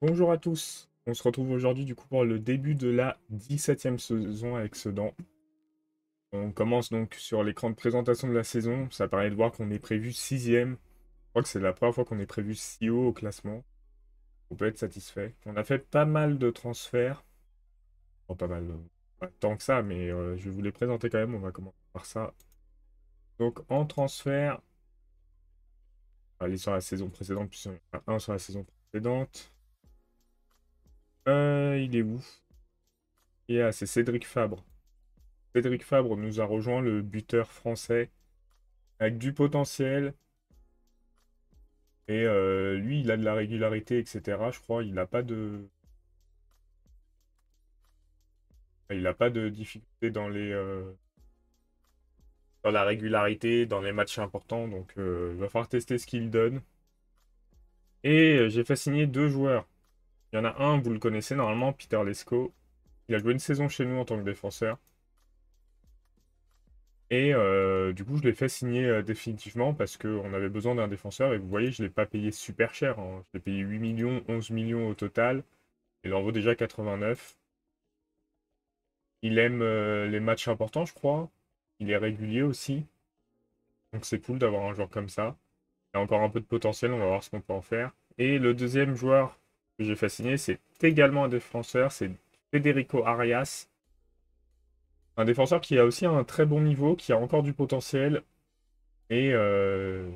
Bonjour à tous, on se retrouve aujourd'hui du coup pour le début de la 17e saison avec Sedan. On commence donc sur l'écran de présentation de la saison, ça permet de voir qu'on est prévu 6e. Je crois que c'est la première fois qu'on est prévu si haut au classement. On peut être satisfait. On a fait pas mal de transferts. Bon, pas mal, pas tant que ça, mais je vais vous les présenter quand même, on va commencer par ça. Donc en transfert, on va aller sur la saison précédente, puis on en a un sur la saison précédente. Il est où? C'est Cédric Fabre. Cédric Fabre nous a rejoint, le buteur français, avec du potentiel. Et lui, il a de la régularité, etc. Je crois. Il a pas de difficulté dans la régularité, dans les matchs importants. Donc, il va falloir tester ce qu'il donne. Et j'ai fait signer deux joueurs. Il y en a un, vous le connaissez normalement, Peter Lesko. Il a joué une saison chez nous en tant que défenseur. Et du coup, je l'ai fait signer définitivement parce qu'on avait besoin d'un défenseur. Et vous voyez, je ne l'ai pas payé super cher, hein. Je l'ai payé 8 millions, 11 millions au total. Il en vaut déjà 89. Il aime les matchs importants, je crois. Il est régulier aussi. Donc c'est cool d'avoir un joueur comme ça. Il a encore un peu de potentiel, on va voir ce qu'on peut en faire. Et le deuxième joueur que j'ai fait signer, c'est également un défenseur. C'est Federico Arias. Un défenseur qui a aussi un très bon niveau, qui a encore du potentiel. Et je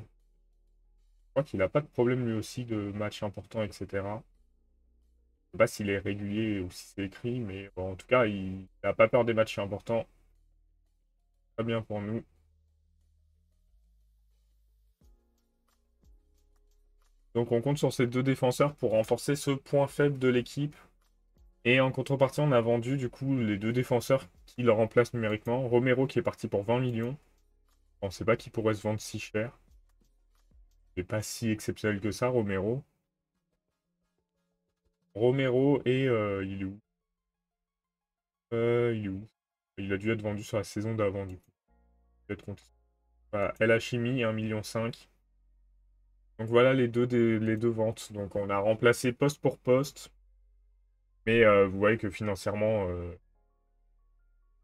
crois qu'il n'a pas de problème lui aussi de matchs importants, etc. Je sais pas s'il est régulier ou si c'est écrit, mais bon, en tout cas, il n'a pas peur des matchs importants. Très bien pour nous. Donc on compte sur ces deux défenseurs pour renforcer ce point faible de l'équipe. Et en contrepartie, on a vendu du coup les deux défenseurs qui le remplacent numériquement. Romero qui est parti pour 20 millions. On ne sait pas qui pourrait se vendre si cher. Il n'est pas si exceptionnel que ça, Romero. Romero et il est où? Il est où? Il a dû être vendu sur la saison d'avant du coup. Peut-être qu'on... Voilà, El Hachimi, 1,5 million. Donc voilà les deux ventes. Donc on a remplacé poste pour poste. Mais vous voyez que financièrement,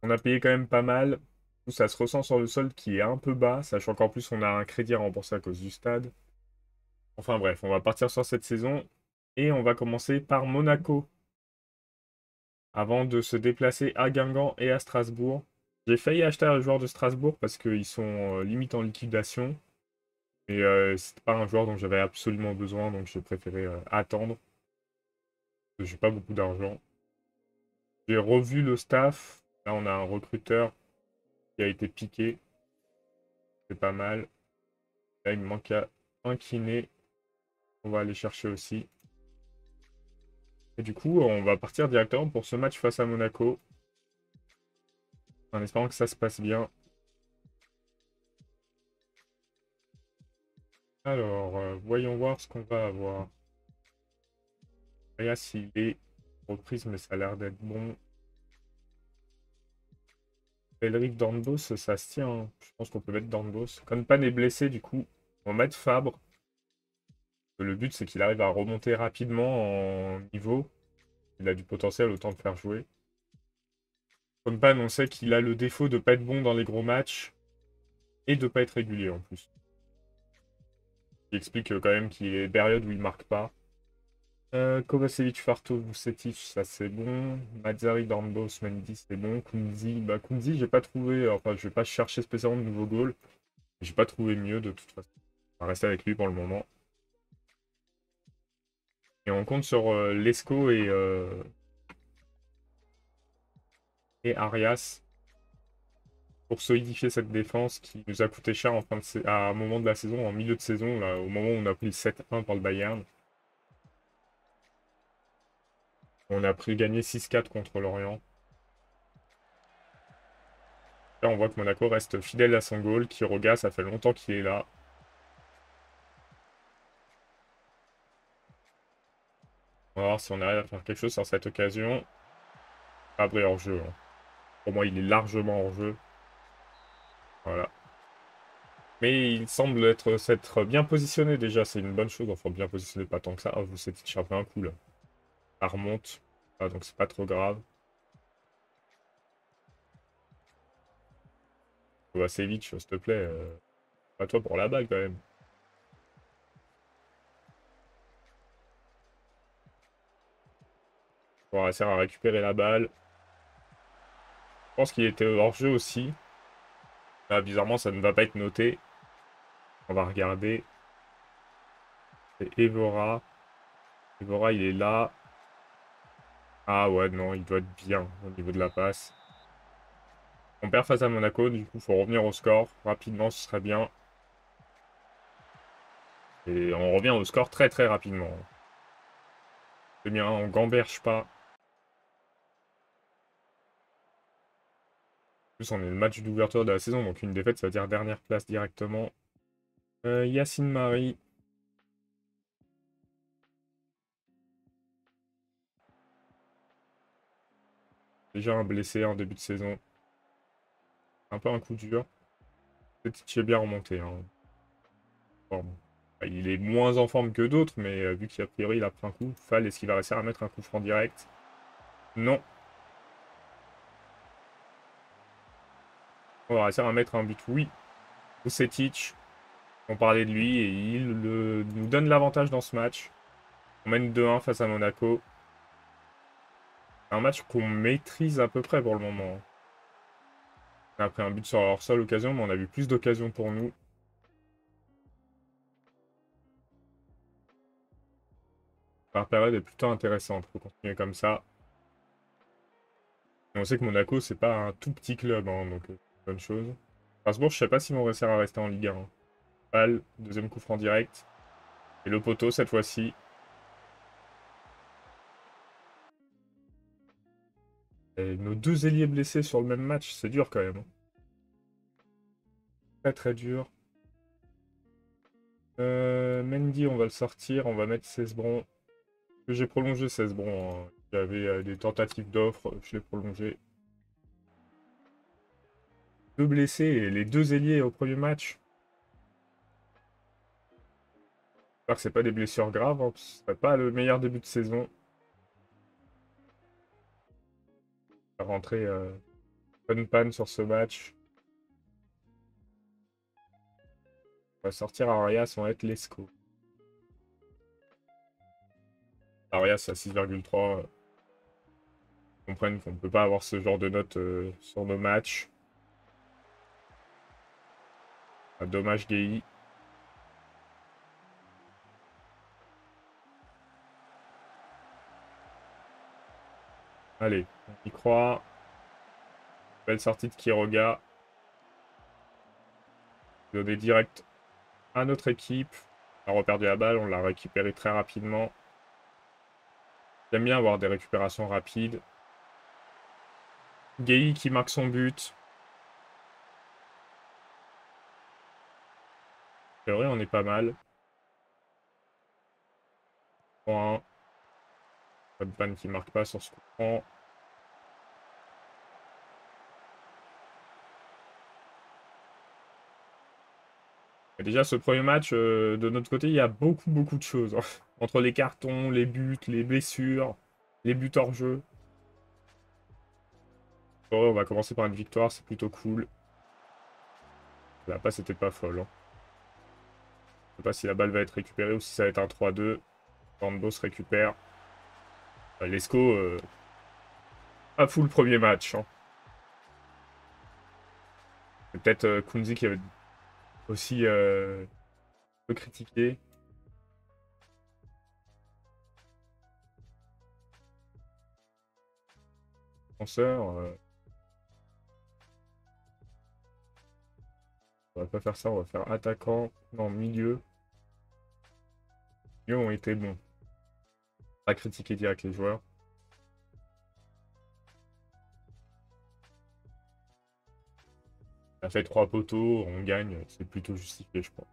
on a payé quand même pas mal. Ça se ressent sur le solde qui est un peu bas, sachant qu'en plus on a un crédit à rembourser à cause du stade. Enfin bref, on va partir sur cette saison. Et on va commencer par Monaco. Avant de se déplacer à Guingamp et à Strasbourg. J'ai failli acheter un joueur de Strasbourg parce qu'ils sont limite en liquidation. Mais c'était pas un joueur dont j'avais absolument besoin, donc j'ai préféré attendre. Parce que j'ai pas beaucoup d'argent. J'ai revu le staff. Là, on a un recruteur qui a été piqué. C'est pas mal. Là, il me manque un kiné. On va aller chercher aussi. Et du coup, on va partir directement pour ce match face à Monaco. En espérant que ça se passe bien. Alors, voyons voir ce qu'on va avoir. Là, s'il est reprise, mais ça a l'air d'être bon. Elric Dornbos, ça se tient, hein. Je pense qu'on peut mettre Dornbos. Conpan est blessé, du coup, on va mettre Fabre. Le but, c'est qu'il arrive à remonter rapidement en niveau. Il a du potentiel, autant le faire jouer. Conpan, on sait qu'il a le défaut de ne pas être bon dans les gros matchs et de ne pas être régulier en plus. Il explique quand même qu'il y a des périodes où il marque pas. Kovacevic, Farto, Vucetic, ça c'est bon. Mazzari, Dornbos, Mendy, c'est bon. Kunzi, Kunzi, j'ai pas trouvé. Enfin, je vais pas chercher spécialement de nouveaux goals. J'ai pas trouvé mieux de toute façon. On va rester avec lui pour le moment. Et on compte sur Lesco et Arias pour solidifier cette défense qui nous a coûté cher à un moment de la saison, en milieu de saison, là, au moment où on a pris le 7-1 par le Bayern. On a pris gagné 6-4 contre l'Orient. Là, on voit que Monaco reste fidèle à son goal. Quiroga, ça fait longtemps qu'il est là. On va voir si on arrive à faire quelque chose sur cette occasion. Après hors-jeu, hein. Pour moi, il est largement hors-jeu. Voilà. Mais il semble s'être bien positionné déjà. C'est une bonne chose. Enfin, bien positionné, pas tant que ça. Ah, vous, c'est un peu un coup, là. Ça remonte. Ah, donc c'est pas trop grave. Kovacevic, s'il te plaît. Pas toi pour la balle quand même. On va réussir à récupérer la balle. Je pense qu'il était hors jeu aussi. Là, bizarrement, ça ne va pas être noté. On va regarder. C'est Evora. Evora, il est là. Ah ouais, non, il doit être bien au niveau de la passe. On perd face à Monaco, du coup, il faut revenir au score. Rapidement, ce serait bien. Et on revient au score très très rapidement. C'est bien, on gamberge pas. En plus, on est le match d'ouverture de la saison, donc une défaite, ça veut dire dernière place directement. Yacine Marie. Déjà un blessé en début de saison. Un peu un coup dur. Petit est bien remonté. Hein. Bon. Il est moins en forme que d'autres, mais vu qu'a priori il a pris un coup, Fall, est-ce qu'il va réussir à mettre un coup franc direct? Non. On va réussir à mettre un but, oui. Vucetić, on parlait de lui et il nous donne l'avantage dans ce match. On mène 2-1 face à Monaco. Un match qu'on maîtrise à peu près pour le moment. On a pris un but sur leur seule occasion, mais on a vu plus d'occasions pour nous. La période est plutôt intéressante. Faut continuer comme ça. Et on sait que Monaco, c'est pas un tout petit club, hein, donc bonne chose. Strasbourg, je sais pas s'ils vont réussir à rester en Ligue 1. Balle, deuxième coup franc direct. Et le poteau cette fois-ci. Et nos deux ailiers blessés sur le même match, c'est dur quand même. Hein. Très très dur. Mendy, on va le sortir. On va mettre Cesbron. J'ai prolongé Cesbron. Hein. J'avais des tentatives d'offres. Je l'ai prolongé. Deux blessés et les deux ailiers au premier match. J'espère que c'est pas des blessures graves. Hein. Ce serait pas le meilleur début de saison. On va rentrer bonne panne sur ce match. On va sortir Arias, on va être Lesco. Arias à 6,3. Comprennent qu'on ne peut pas avoir ce genre de notes sur nos matchs. Ah, dommage Gay. Allez, on y croit. Belle sortie de Quiroga. Donner direct à notre équipe. On a reperdu la balle, on l'a récupéré très rapidement. J'aime bien avoir des récupérations rapides. Gay qui marque son but. C'est vrai, on est pas mal. Point. Bonne panne qui marque pas sur ce coup franc. Et déjà, ce premier match, de notre côté, il y a beaucoup, beaucoup de choses. Hein. Entre les cartons, les buts, les blessures, les buts hors jeu. Ouais, on va commencer par une victoire, c'est plutôt cool. La passe était pas folle. Hein. Je sais pas si la balle va être récupérée ou si ça va être un 3-2. Rambo se récupère. Lesco a full le premier match. Hein. C'est peut-être Kunzi qui avait aussi un peu critiqué. Penseur, on va pas faire ça, on va faire attaquant. Non, milieu. Milieu ont été bons. Pas critiquer direct les joueurs. On a fait 3 poteaux, on gagne, c'est plutôt justifié, je pense.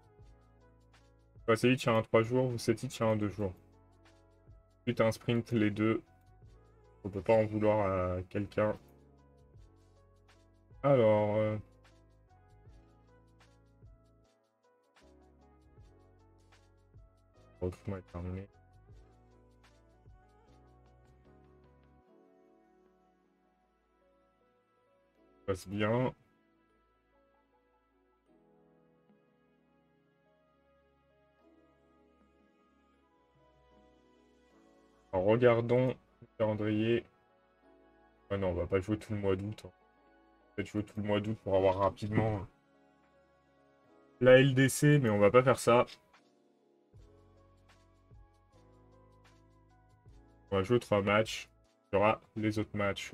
Kovacevic tient un 3 jours, Vucetić tient un 2 jours. Ensuite, un sprint, les deux. On peut pas en vouloir à quelqu'un. Alors, le recrutement est terminé. passe bien. Alors, regardons le calendrier. Ah non, on va pas jouer tout le mois d'août, hein. On va peut-être jouer tout le mois d'août pour avoir rapidement la LDC, mais on va pas faire ça. On va jouer 3 matchs. Il y aura les autres matchs.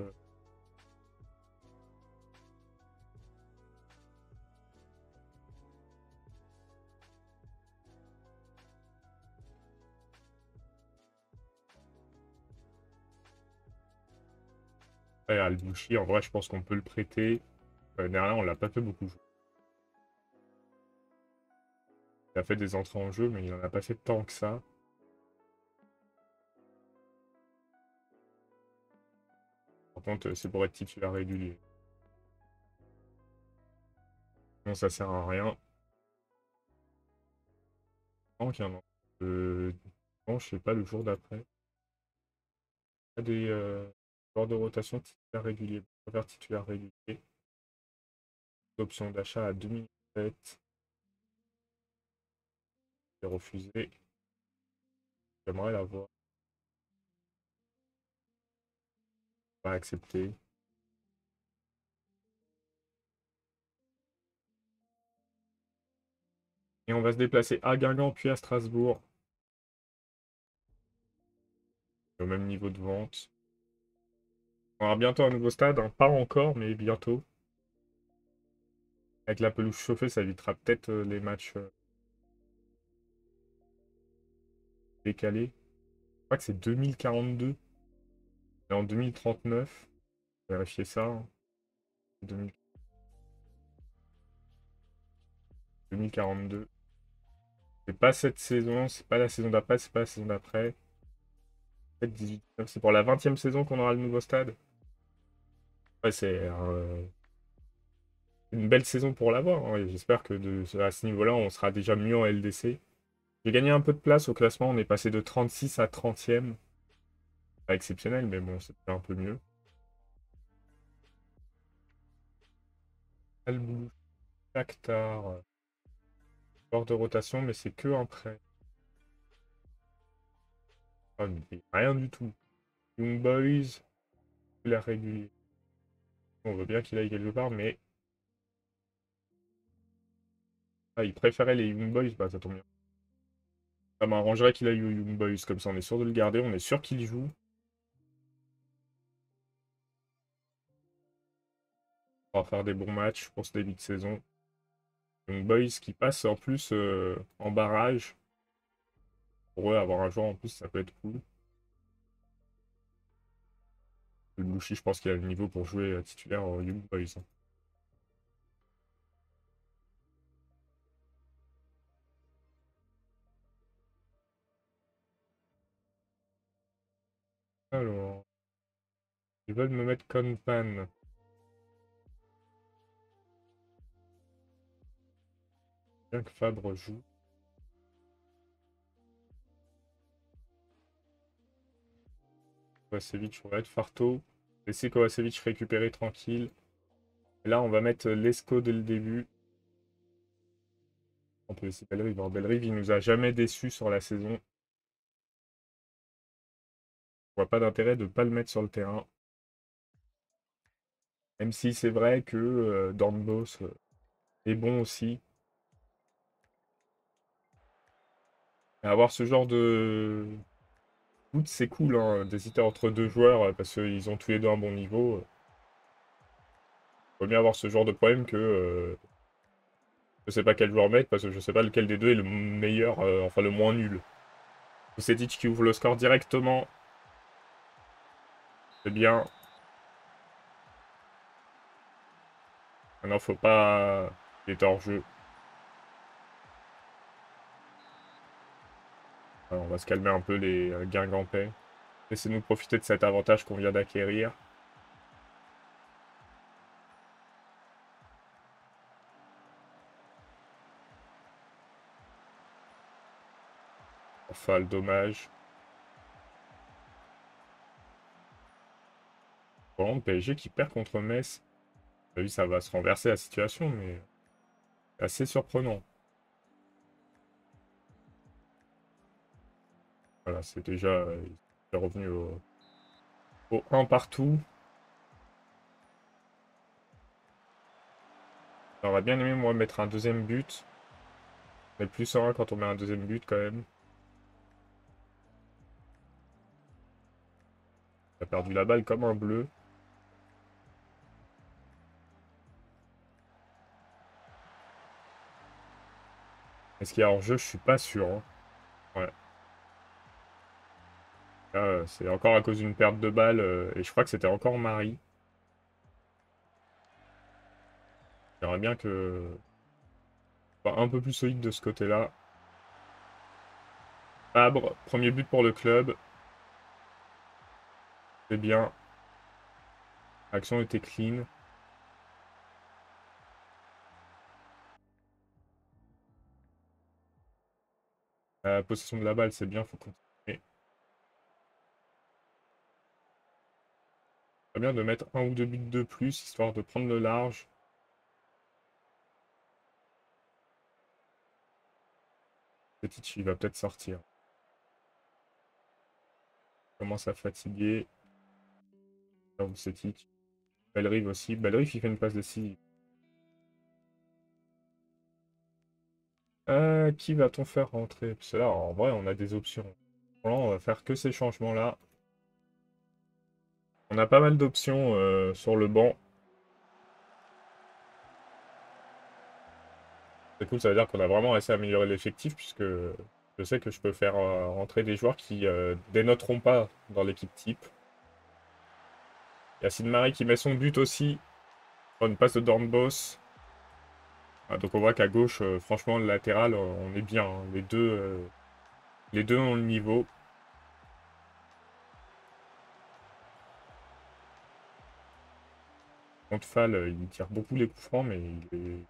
Après, Al-Bouchi, en vrai, je pense qu'on peut le prêter. Derrière, on l'a pas fait beaucoup jouer. Il a fait des entrées en jeu, mais il en a pas fait tant que ça. Par contre, c'est pour être titulaire régulier. Non, ça sert à rien. Non, qu'il y en a. Non, je sais pas, le jour d'après. Il y a des joueurs de rotation titulaire régulier. On va faire titulaire régulier. Option d'achat à 2007. C'est refusé. J'aimerais l'avoir. Pas accepté. Et on va se déplacer à Guingamp puis à Strasbourg. Au même niveau de vente. On aura bientôt un nouveau stade, hein. Pas encore, mais bientôt. Avec la pelouse chauffée, ça évitera peut-être les matchs décalés. Je crois que c'est 2042. Et en 2039. Vérifier ça, hein. 2042. C'est pas cette saison, c'est pas la saison d'après, c'est pas la saison d'après. Peut-être 18-19. C'est pour la 20e saison qu'on aura le nouveau stade. Ouais, c'est une belle saison pour l'avoir, hein. Et j'espère que à ce niveau-là, on sera déjà mieux en LDC. J'ai gagné un peu de place au classement, on est passé de 36 à 30e. Pas exceptionnel, mais bon, c'est un peu mieux. Albouch, Shakhtar, hors de rotation, mais c'est que un prêt. Ah, mais rien du tout. Young Boys, il a régulier. On veut bien qu'il aille quelque part, mais... Ah, il préférait les Young Boys, bah ça tombe bien. Ça m'arrangerait qu'il aille aux Young Boys, comme ça on est sûr de le garder, on est sûr qu'il joue. On va faire des bons matchs pour ce début de saison. Young Boys qui passe en plus en barrage. Pour eux, avoir un joueur en plus, ça peut être cool. Le Bouchy, je pense qu'il a le niveau pour jouer titulaire aux Young Boys, hein. Alors, ils veulent me mettre Conpan. Bien que Fabre joue. Kovacevic, on va être Farto. Laisser Kovacevic récupérer tranquille. Et là, on va mettre Lesco dès le début. On peut laisser Bellerive. Alors, Bellerive, il nous a jamais déçus sur la saison. Je vois pas d'intérêt de ne pas le mettre sur le terrain. Même si c'est vrai que Dornbos est bon aussi. Et avoir ce genre de foot, c'est cool, hein, d'hésiter entre deux joueurs parce qu'ils ont tous les deux un bon niveau. Vaut mieux avoir ce genre de problème que je sais pas quel joueur mettre parce que je sais pas lequel des deux est le meilleur, enfin le moins nul. Vucetic qui ouvre le score directement. C'est bien. Maintenant, faut pas... Il est hors jeu. Alors, on va se calmer un peu les Guingampais. Laissez-nous profiter de cet avantage qu'on vient d'acquérir. Enfin, le dommage. Bon, PSG qui perd contre Metz. Oui, ça va se renverser la situation, mais assez surprenant. Voilà, c'est déjà il est revenu au 1 partout. J'aurais bien aimé, moi, mettre un deuxième but. On est plus serein quand on met un deuxième but, quand même. Il a perdu la balle comme un bleu. Est-ce qu'il y a hors-jeu? Je suis pas sûr, hein. Ouais. Là, c'est encore à cause d'une perte de balle. Et je crois que c'était encore Marie. J'aimerais bien que... soit un peu plus solide de ce côté-là. Fabre, premier but pour le club. C'est bien. L'action était clean. La possession de la balle, c'est bien, faut continuer. C'est bien de mettre un ou deux buts de plus, histoire de prendre le large. Petit, il va peut-être sortir. Il commence à fatiguer. Vucetich. Belleриve aussi. Belleриve, il fait une passe de 6. Qui va-t-on faire rentrer? Parce que là, en vrai, on a des options. Là, on va faire que ces changements-là. On a pas mal d'options sur le banc. C'est cool, ça veut dire qu'on a vraiment assez amélioré l'effectif, puisque je sais que je peux faire rentrer des joueurs qui dénoteront pas dans l'équipe type. Yacine Marie qui met son but aussi. Oh, une passe de Dornbos. Ah, donc on voit qu'à gauche, franchement, le latéral, on est bien, hein. Les deux ont le niveau. Contre Fall, il tire beaucoup les coups francs, mais il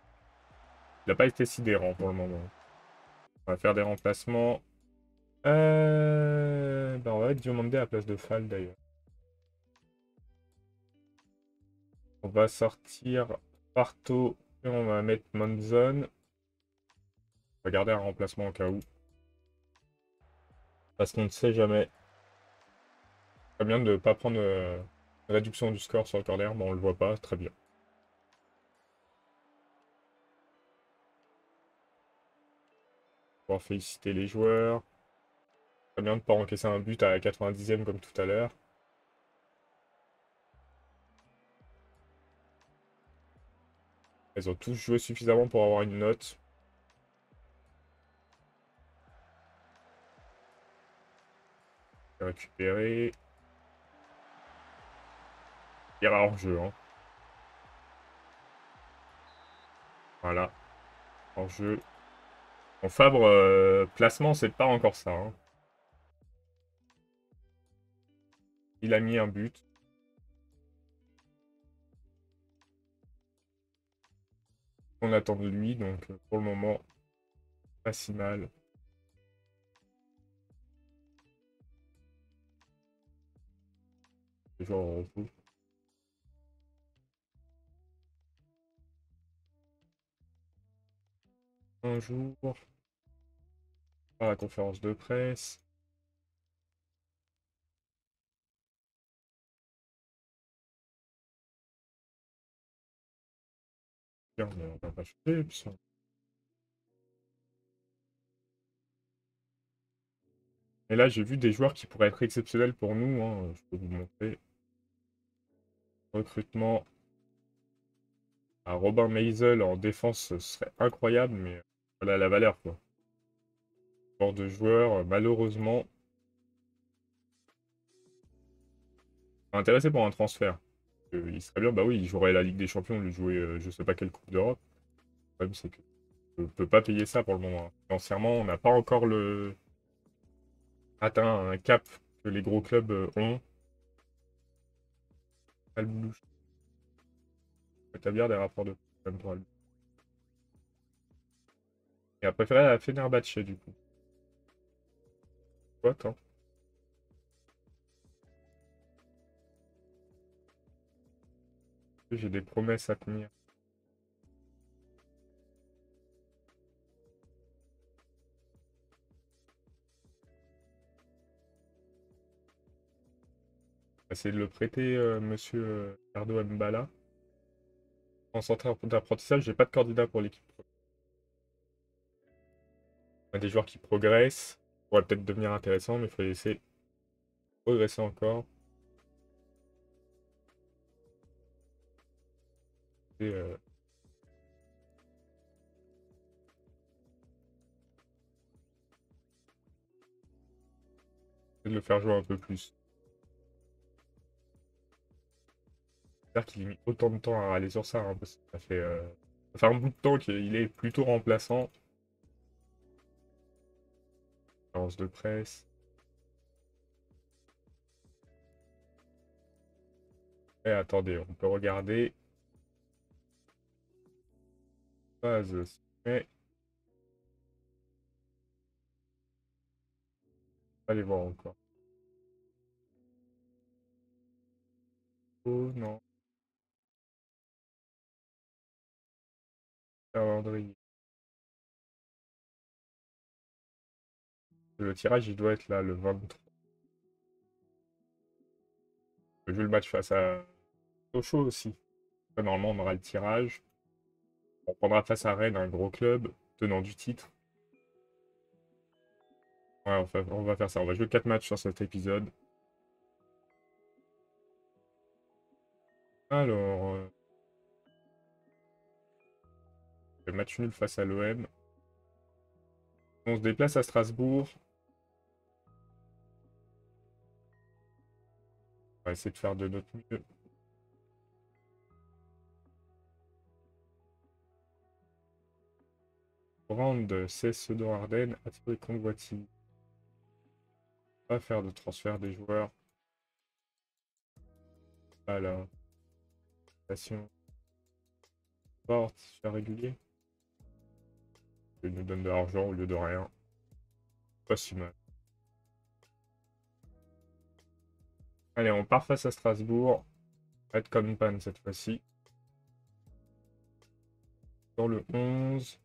n'a pas été sidérant pour le moment. On va faire des remplacements. Ben, on va mettre Diomandé à la place de Fall d'ailleurs. On va sortir Parto et on va mettre Monzon. On va garder un remplacement au cas où. Parce qu'on ne sait jamais. Très bien de ne pas prendre réduction du score sur le corner. Bon, on le voit pas, très bien. On va féliciter les joueurs. Très bien de ne pas encaisser un but à la 90e comme tout à l'heure. Ils ont tous joué suffisamment pour avoir une note. Récupérer. Il y aura hors-jeu, hein. Voilà, hors-jeu. En Fabre, placement, c'est pas encore ça, hein. Il a mis un but. On attend de lui, donc pour le moment, pas si mal. Les joueurs en repos. Un jour, à la conférence de presse. Bien, mais on va pas changer, Et là, j'ai vu des joueurs qui pourraient être exceptionnels pour nous, hein. Je peux vous montrer. Recrutement. À Robin Meisel en défense, ce serait incroyable, mais voilà la valeur, quoi. Genre de joueur, malheureusement, intéressé pour un transfert. Il serait bien, bah oui, il jouerait la Ligue des Champions, il jouer je sais pas quelle Coupe d'Europe. Le problème, c'est que on peut pas payer ça pour le moment. Financièrement, on n'a pas encore atteint un cap que les gros clubs ont. Albuch. Faut établir des rapports de problème pour Albuch. Et a préféré la Fenerbahçe, du coup. Quoi, attends. J'ai des promesses à tenir. Essayer de le prêter, monsieur Ricardo Mbala. En centre d'apprentissage, j'ai pas de candidat pour l'équipe. On a des joueurs qui progressent. Ça pourrait peut-être devenir intéressant, mais il faut essayer de progresser encore. Et, de le faire jouer un peu plus. J'espère qu'il a mis autant de temps à aller sur ça, hein, parce que ça fait un bout de temps qu'il est plutôt remplaçant. Conférence de presse. Et attendez, on peut regarder. Phase. Mais allez voir encore. Oh non. Calendrier. Le tirage, il doit être là, le 23. Je joue le match face à Sochaux aussi. Normalement, on aura le tirage. On prendra face à Rennes, un gros club, tenant du titre. Ouais, on va faire ça. On va jouer 4 matchs sur cet épisode. Alors, le match nul face à l'OM. On se déplace à Strasbourg. On va essayer de faire de notre mieux. Brand, CS de Ardennes, attirer convoitise. Pas faire de transfert des joueurs. Voilà. Station. Sport, faire régulier. Il nous donne de l'argent au lieu de rien. Pas si mal. Allez, on part face à Strasbourg. Red comme pan cette fois-ci. Dans le 11.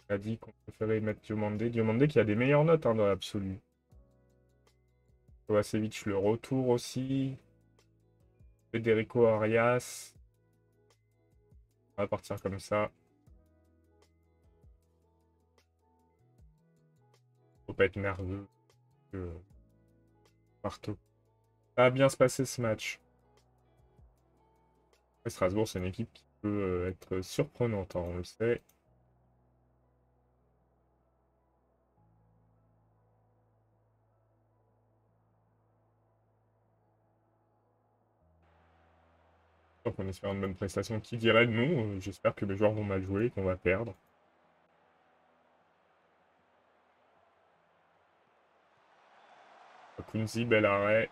On a dit qu'on préférait mettre Diomandé. Diomandé qui a des meilleures notes hein, dans l'absolu. Kovacevic le retour aussi. Federico Arias. On va partir comme ça. Faut pas être nerveux. Marteau. Ça va bien se passer ce match. Strasbourg, c'est une équipe qui peut être surprenante, hein, on le sait. Donc on espère une bonne prestation. Qui dirait nous? J'espère que les joueurs vont mal jouer et qu'on va perdre. Kunzi, bel arrêt.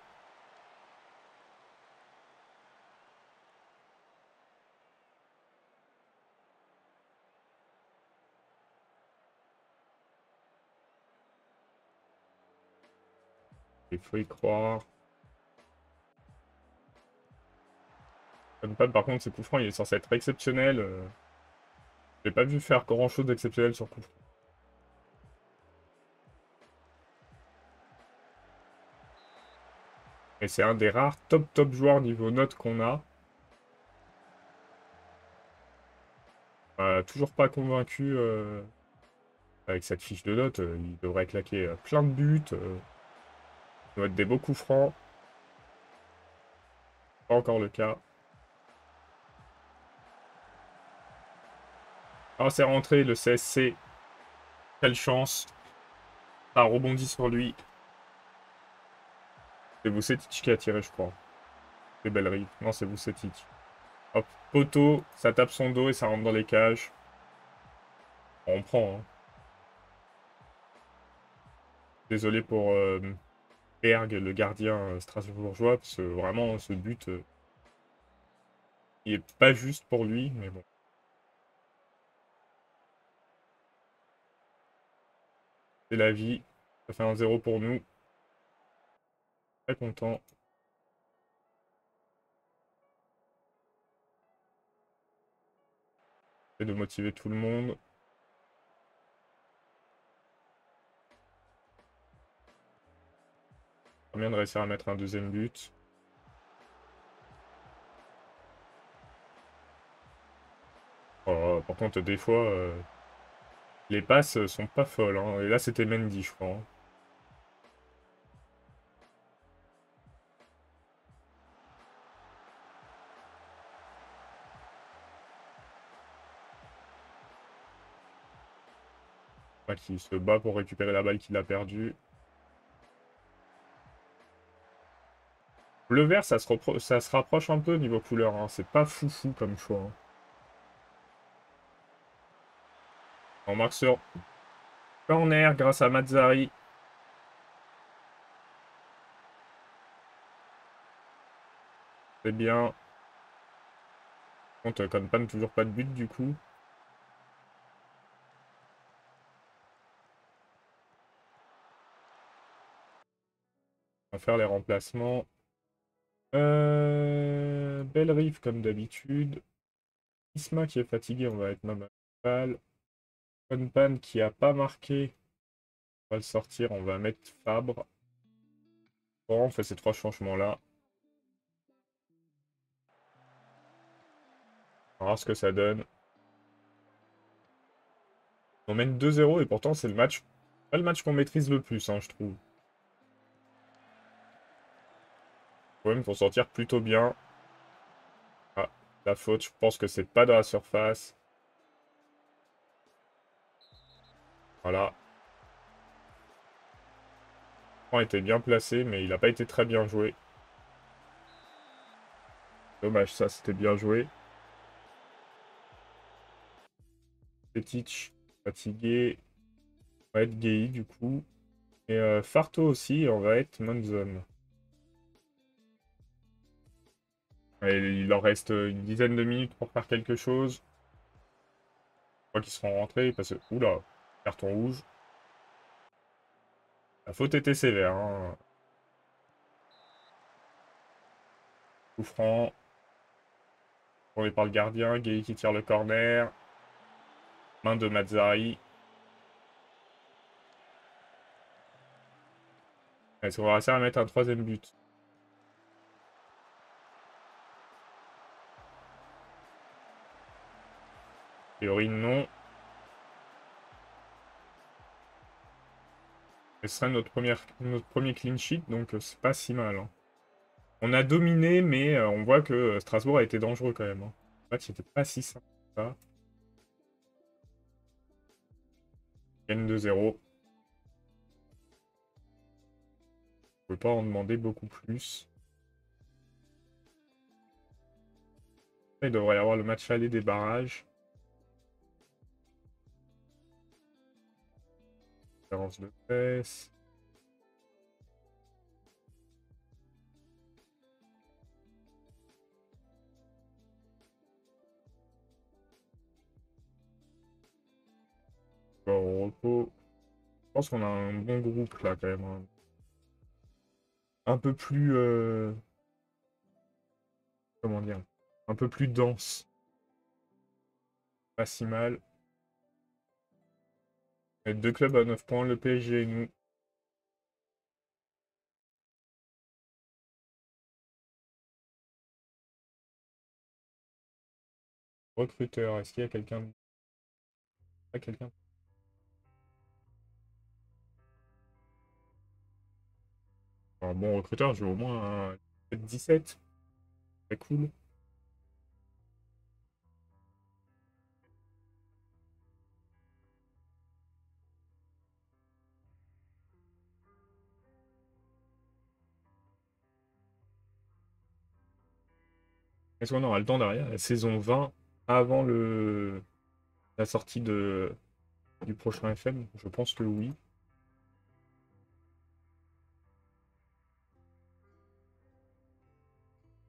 Il faut y croire. Par contre, c'est coup franc, il est censé être exceptionnel. Je l'ai pas vu faire grand chose d'exceptionnel sur coup franc. Et c'est un des rares top joueurs niveau note qu'on a. Toujours pas convaincu avec cette fiche de notes. Il devrait claquer plein de buts. Il doit être des beaux coups francs. Pas encore le cas. Ah, c'est rentré le CSC. Quelle chance. Ça rebondit sur lui. C'est Vucetich qui a tiré, je crois. C'est Bellery. Non, c'est Vucetich. Hop, poteau, ça tape son dos et ça rentre dans les cages. Bon, on prend. Hein. Désolé pour Berg, le gardien strasbourgeois, parce que vraiment, ce but, il est pas juste pour lui, mais bon. C'est la vie. Ça fait un 0 pour nous. Très content. Et de motiver tout le monde. Bien de réussir à mettre un deuxième but. Oh, par contre, des fois, les passes sont pas folles, hein. Et là, c'était Mendy, je crois, hein. Ouais, qui se bat pour récupérer la balle qu'il a perdue. Le vert, ça se rapproche un peu niveau couleur, hein. C'est pas foufou comme choix, hein. On marque sur corner grâce à Mazzari. C'est bien. Contre Kanpan, toujours pas de but du coup. On va faire les remplacements. Belle Rive comme d'habitude. Isma qui est fatigué, on va mettre Mamal. Kanpan qui a pas marqué. On va le sortir, on va mettre Fabre. Bon, on fait ces trois changements-là. On va voir ce que ça donne. On mène 2-0 et pourtant c'est le match. Pas le match qu'on maîtrise le plus, hein, je trouve. Quand même, faut sortir plutôt bien. Ah, la faute, je pense que c'est pas dans la surface. Voilà. Le point était bien placé, mais il n'a pas été très bien joué. Dommage, ça, c'était bien joué. Petic, fatigué. On va être Gay, du coup. Et Farto aussi, on va être Monzon. Et il leur reste une dizaine de minutes pour faire quelque chose. Je crois qu'ils seront rentrés parce que... Oula, carton rouge. La faute était sévère, hein. Coup franc. Tourné par le gardien. Gay qui tire le corner. Main de Mazzari. Est-ce qu'on va réussir à mettre un troisième but? A priori, non. Et ce serait notre premier clean sheet, donc c'est pas si mal, hein. On a dominé, mais on voit que Strasbourg a été dangereux quand même, hein. Le match n'était pas si simple que ça. Gagne 2-0. Je ne peux pas en demander beaucoup plus. Il devrait y avoir le match aller des barrages. Conférence de presse. Au repos. Je pense qu'on a un bon groupe là quand même, hein. Un peu plus... comment dire? Un peu plus dense. Pas si mal. Et deux clubs à 9 points, le PSG et nous. Recruteur, est-ce qu'il y a quelqu'un... Pas quelqu'un? Un bon recruteur, je veux au moins un 17. C'est cool. Est-ce qu'on aura le temps derrière la saison 20 avant la sortie du prochain FM? Je pense que oui.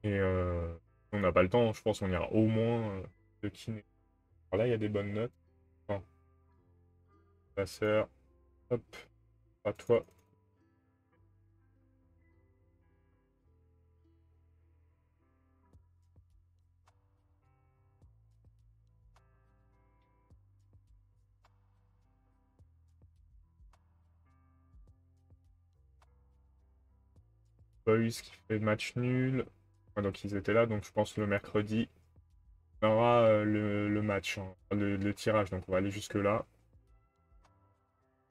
Et on n'a pas le temps, je pense qu'on ira au moins de kiné. Alors là, il y a des bonnes notes. Enfin, passeur, hop, à toi. Boys qui fait match nul. Ouais, donc ils étaient là, donc je pense que le mercredi, on aura le match, hein, le tirage, donc on va aller jusque-là.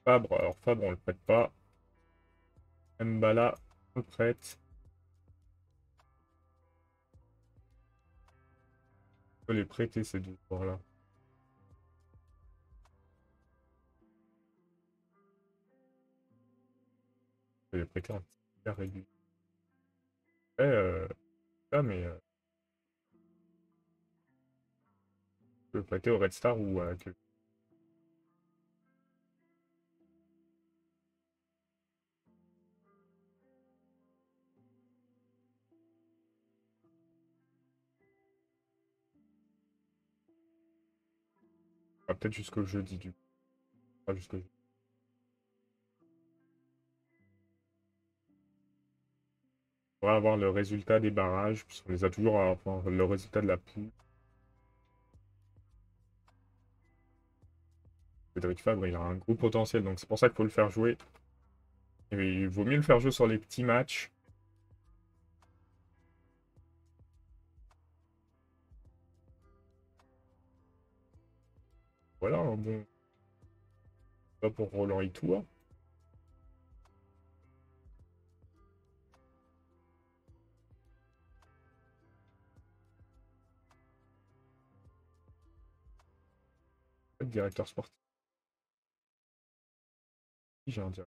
Fabre, alors Fabre, on le prête pas. Mbala, on le prête. On peut les prêter ces deux joueurs-là. On peut les prêter un petit peu régulier. Ouais, là, mais on peut le prêter au Red Star ou à que. Ah, peut-être jusqu'au jeudi, du coup. Pas jusqu'au jeudi. On va avoir le résultat des barrages, puisqu'on les a toujours, enfin, le résultat de la poule. Cédric Fabre, il a un gros potentiel, donc c'est pour ça qu'il faut le faire jouer. Et il vaut mieux le faire jouer sur les petits matchs. Voilà, un bon. Pas pour Roland Itoua. Directeur sportif. J'ai un directeur.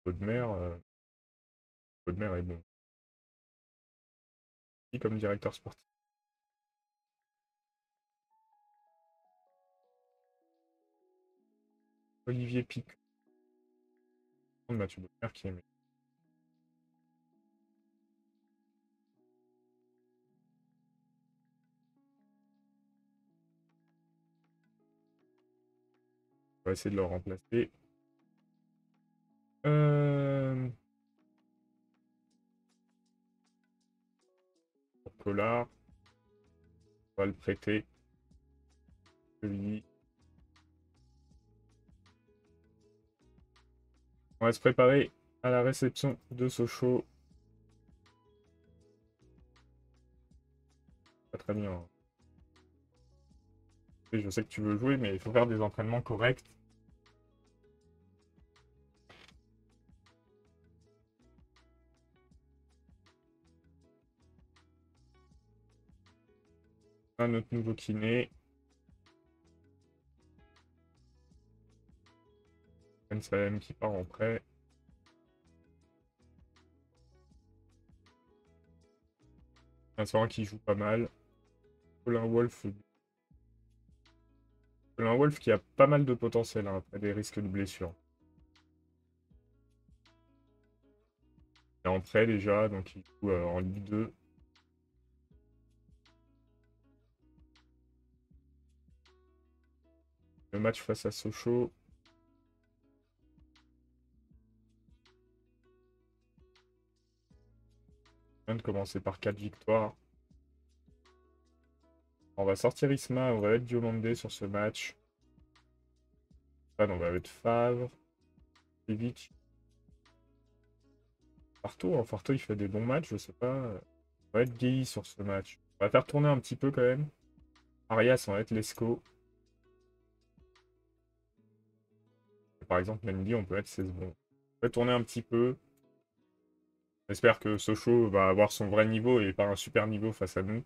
Bodmer, Bodmer est bon. Qui comme directeur sportif? Olivier Pic. Mathieu Bodmer qui est aimé. On va essayer de le remplacer. Pour Collard. On va le prêter. Lui. On va se préparer à la réception de Sochaux. Pas très bien, hein. Et je sais que tu veux jouer, mais il faut faire des entraînements corrects. Un autre nouveau kiné. Ben Salem qui part en prêt. Un Sorin qui joue pas mal. Colin Wolf. Colin Wolf qui a pas mal de potentiel, hein, après des risques de blessure. Il est en prêt déjà, donc il joue en Ligue 2. Le match face à Sochaux. On vient de commencer par 4 victoires. On va sortir Isma, on va mettre Diomandé sur ce match. On va mettre Favre. Ivic. Farto, hein. Farto il fait des bons matchs, je sais pas. On va être Guy sur ce match. On va faire tourner un petit peu quand même. Arias, on va être Lesco. Par exemple, Mendy, on peut être 16 bons. On peut tourner un petit peu. J'espère que Sochaux va avoir son vrai niveau et pas un super niveau face à nous.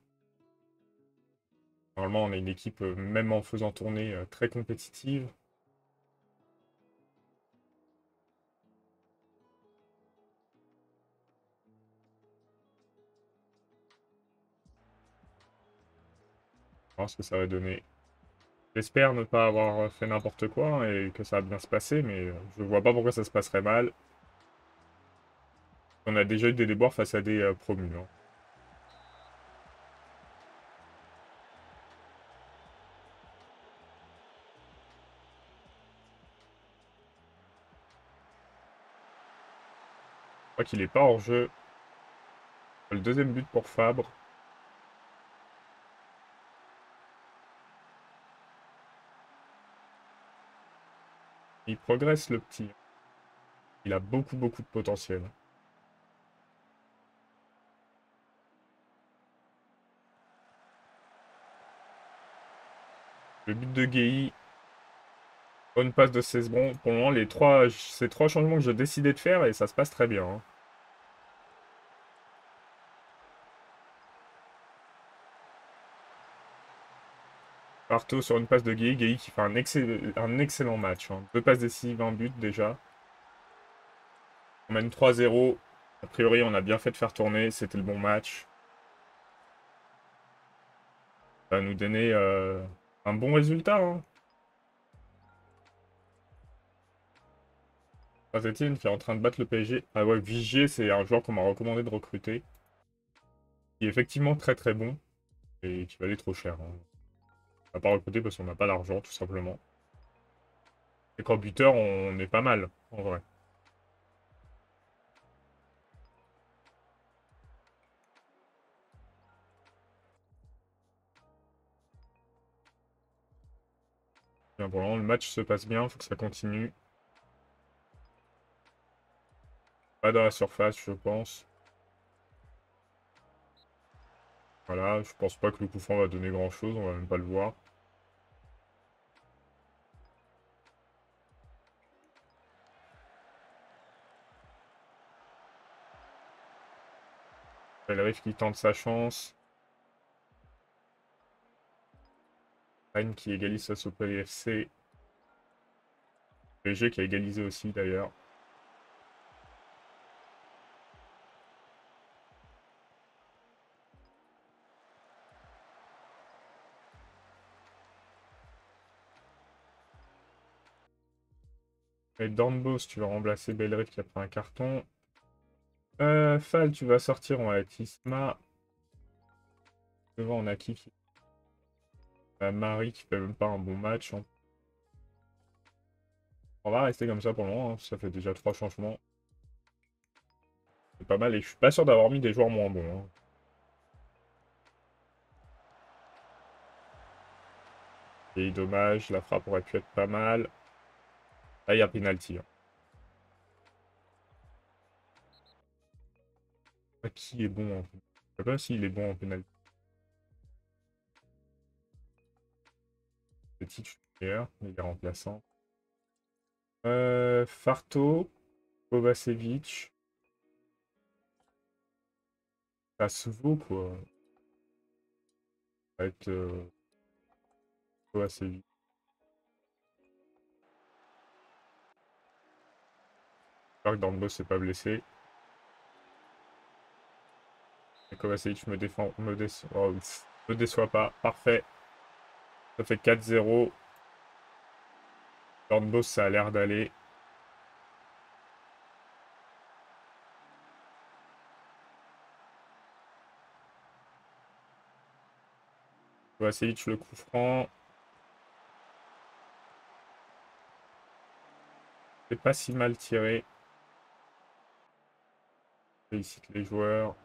Normalement, on a une équipe, même en faisant tourner, très compétitive. On va voir ce que ça va donner. J'espère ne pas avoir fait n'importe quoi, hein, et que ça va bien se passer, mais je vois pas pourquoi ça se passerait mal. On a déjà eu des déboires face à des promus, hein. Je crois qu'il est pas hors jeu. Le deuxième but pour Fabre. Il progresse le petit. Il a beaucoup, beaucoup de potentiel. Le but de Gueye. Bonne passe de Cesbron. Pour le moment, ces trois changements que j'ai décidé de faire et ça se passe très bien, hein. Parto sur une passe de Gueye. Gueye qui fait un excellent match, hein. Deux passes décisives, un but déjà. On mène 3-0. A priori, on a bien fait de faire tourner. C'était le bon match. Ça va nous donner un bon résultat, hein. Saint-Etienne qui est en train de battre le PSG. Ah ouais, Vigier, c'est un joueur qu'on m'a recommandé de recruter. Qui est effectivement très très bon. Et qui va aller trop cher, hein. On va pas recruter parce qu'on n'a pas l'argent, tout simplement. Et qu'en buteur, on est pas mal, en vrai. Bien, pour le moment, le match se passe bien, faut que ça continue. Pas dans la surface, je pense. Voilà, je pense pas que le coup franc va donner grand-chose, on va même pas le voir. Belrif qui tente sa chance. Rennes qui égalise face au PFC. PSG qui a égalisé aussi d'ailleurs. Et Dornbos, tu vas remplacer Belrif qui a pris un carton. Fall, tu vas sortir, on va avec Isma. Devant, on a qui? Marie qui fait même pas un bon match, hein. On va rester comme ça pour le moment, hein. Ça fait déjà 3 changements. C'est pas mal et je suis pas sûr d'avoir mis des joueurs moins bons, hein. Et dommage, la frappe aurait pu être pas mal. Là, il y a penalty, hein. Qui est bon en... Je sais pas s'il est bon en penalty. C'est titulaire, mais il est remplaçant. Farto, Kovacevic. Ça se vaut, quoi. Ça va être Kovacevic. J'espère que Dornbos s'est pas blessé. Et Kovacevic me défend, oh, me déçoit pas. Parfait. Ça fait 4-0. Dornbos, ça a l'air d'aller. Kovacevic, le coup franc. C'est pas si mal tiré. Félicite les joueurs.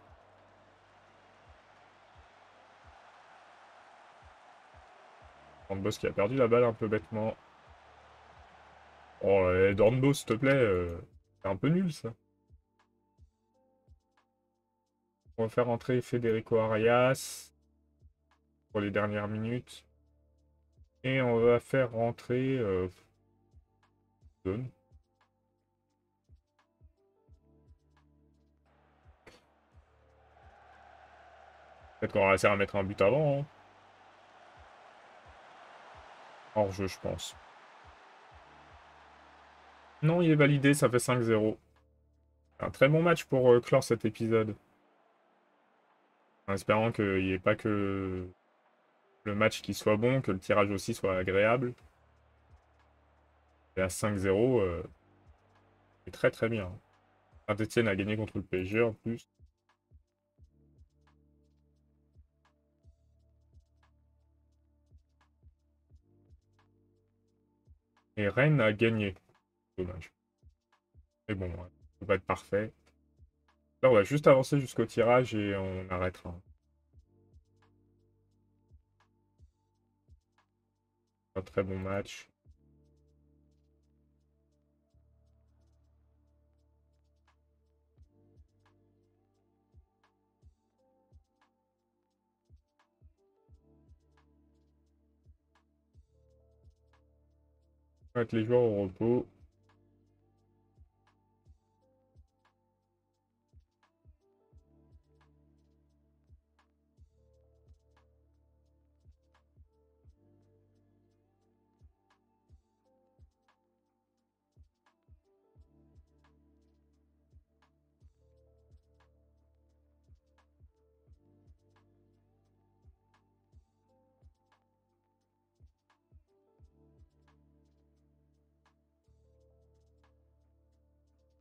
Dornbos qui a perdu la balle un peu bêtement. Oh, Dornbos, s'il te plaît. C'est un peu nul, ça. On va faire entrer Federico Arias pour les dernières minutes. Et on va faire rentrer Zone. Peut-être qu'on va réussir à mettre un but avant, hein. Hors jeu, je pense. Non, il est validé, ça fait 5-0. Un très bon match pour clore cet épisode. En espérant qu'il n'y ait pas que le match qui soit bon, que le tirage aussi soit agréable. Et à 5-0, c'est très très bien. Saint-Etienne a gagné contre le PSG en plus. Et Rennes a gagné. Dommage. Mais bon, ça peut pas être parfait. Là, on va juste avancer jusqu'au tirage et on arrêtera. Un très bon match. Mettre les joueurs au repos.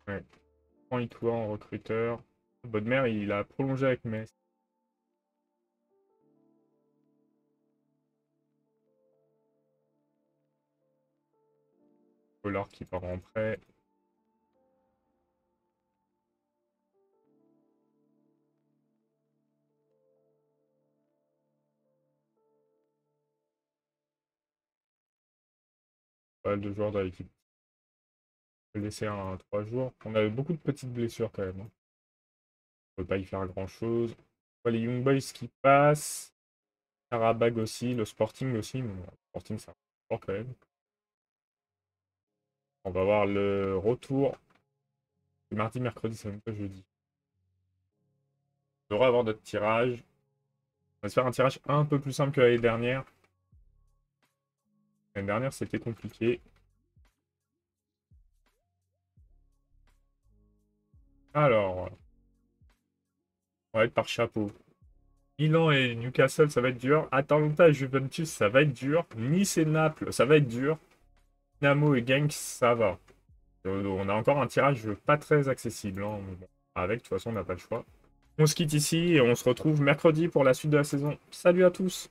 Ouais. Prends Itoua en recruteur. Bodmer, il a prolongé avec Metz. Pollard qui part en prêt. Pas mal de joueurs dans l'équipe. On peut laisser un 3 jours. On avait beaucoup de petites blessures quand même, hein. On peut pas y faire grand chose. Les Young Boys qui passent. Karabag aussi, le Sporting aussi. Mais bon, le Sporting, ça va quand même. On va voir le retour. Mardi, mercredi, c'est même pas jeudi. On devrait avoir notre tirage. On va se faire un tirage un peu plus simple que l'année dernière. L'année dernière, c'était compliqué. Alors, on va être par chapeau. Milan et Newcastle, ça va être dur. Atalanta et Juventus, ça va être dur. Nice et Naples, ça va être dur. Dynamo et Genk, ça va. On a encore un tirage pas très accessible, hein, mais bon, avec, de toute façon, on n'a pas le choix. On se quitte ici et on se retrouve mercredi pour la suite de la saison. Salut à tous!